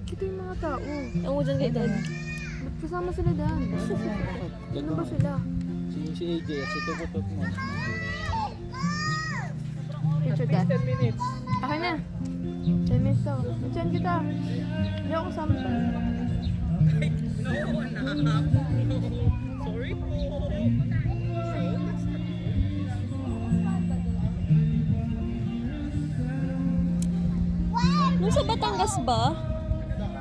Ito yung mga tao. Ang mo dyan kay Dad. Magkasama sila dyan. Ano ba sila? Si AJ at si Tukutok mo. Picture ka. 10 minutes. Akin na. 10 minutes daw. Nandiyan kita. Hindi ako kasama pa. Sorry po. Nung sa Batangas ba?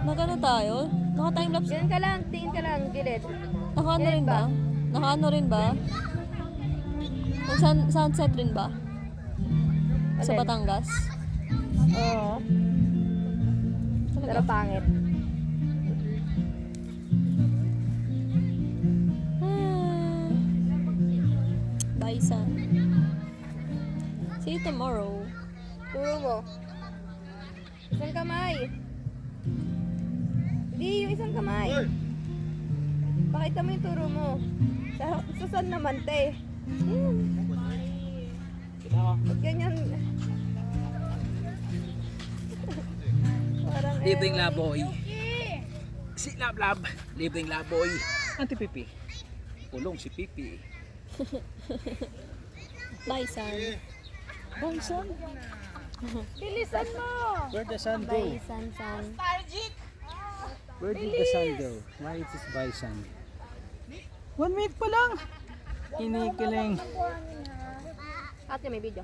Nagano tayo? Naka-timelapse? Ganun ka lang. Tingin ka lang. Gilid. Naka-ano rin ba? Naka-ano rin ba? Nung sunset rin ba? Sa Alin? Batangas? Oo. Pero pangit. Ah. Bye, son. See you tomorrow. Turo mo. Isang kamay. Hindi, yung isang kamay. Pakita mo yung turo mo. Sa saan naman, te? Ba't ganyan? Parang Libreng laboy. Si Lablab. Libreng laboy. Auntie Pipi. Pulong si Pipi. Bye, son. Bye, son. Bilisan mo! Where the sun go? Bye, son. Where did the sun go? Why it is by sun? 1 minute pa lang. Inikiling. Ate, may video.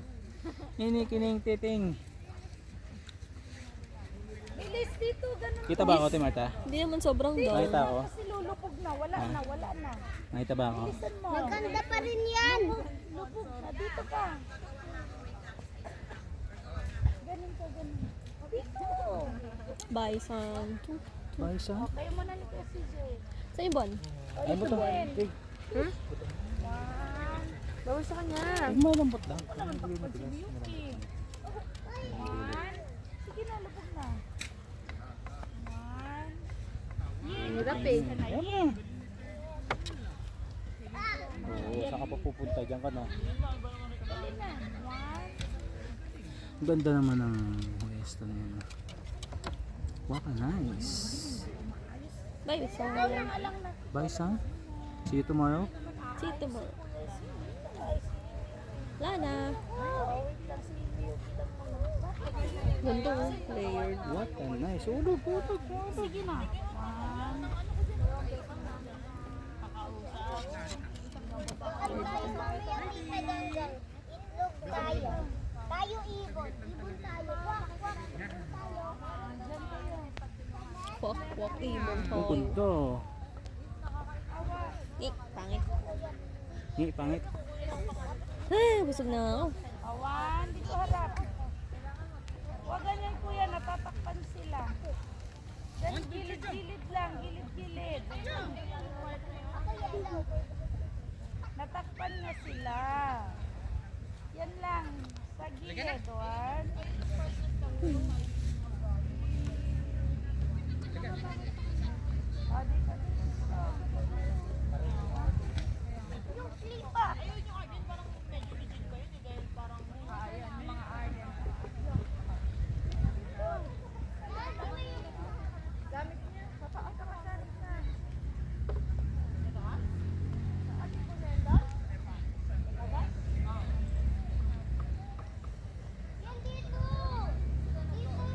Inikiling titing. Bilis dito, ganun. Kita ba ako, Ate Marta? Hindi naman sobrang daw. Nakita ako. Kasi lulupog na, wala na. Nakita ba ako? Bilisan mo. Maganda pa rin yan. Lupog na, dito ka. Ganun ka, ganun. Dito. Bye, son. Bye, son. Kayo mo na ni Kuya CJ. Sa ibon? Ay mo to. Bawal sa kanya. Malambot lang. Sige na, lupog na. Hirap eh. Ayan. Oo, saan ka pa pupunta? Diyan ka na. Ang ganda naman ng huesta na yun. Wow, nice. Bye, son. Bye, son. See you tomorrow. See you tomorrow. Lana. Ganda oh. Layered. What a nice. Ulog, ulog, ulog. Sige na. Tayo ibon. Ibon tayo. Wak, wak. Tayo. Walk, ibon Ang ko. ganda. Pangit. Ngi, pangit. Ah, busog na ako. Awan, dito harap. Huwag ganyan kuya, natatakpan sila. Yan, gilid-gilid lang, gilid-gilid. Natakpan na sila. Yan lang, sa gilid, Juan. Yung klipa. Gamit niya, pataas ka sa rita. Yan dito. Dito.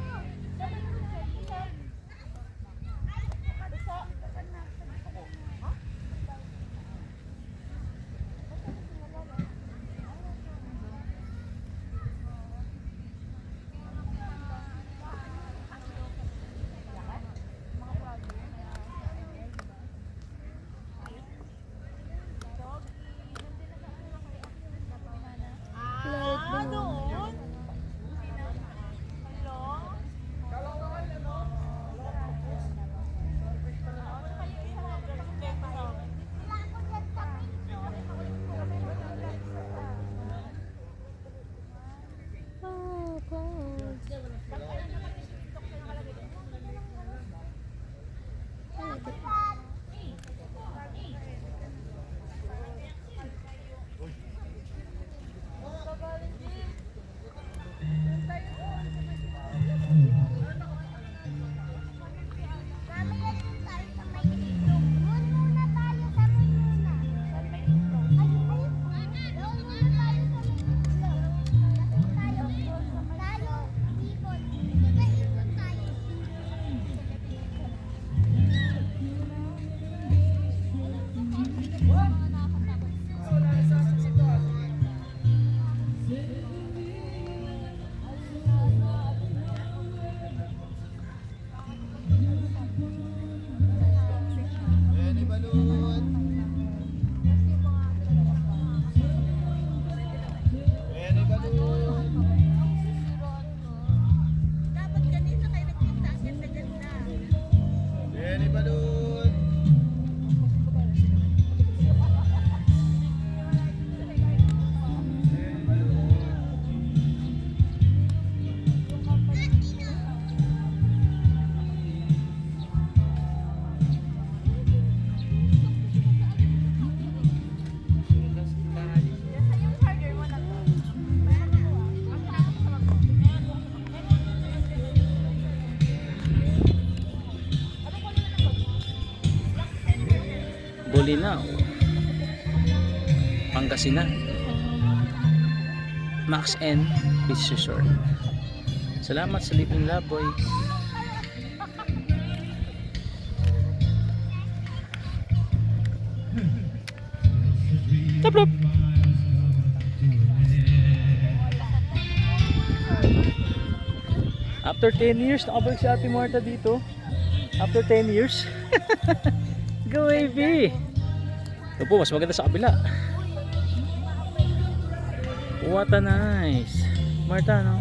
Bolinao, Pangasinan, Max N Beach Resort. Salamat sa Living Laboy. Taplop. After 10 years, nakabalik si Ate Marta dito. After 10 years. Go AB! Ito po, mas maganda sa kabila. What a nice! Marta, no?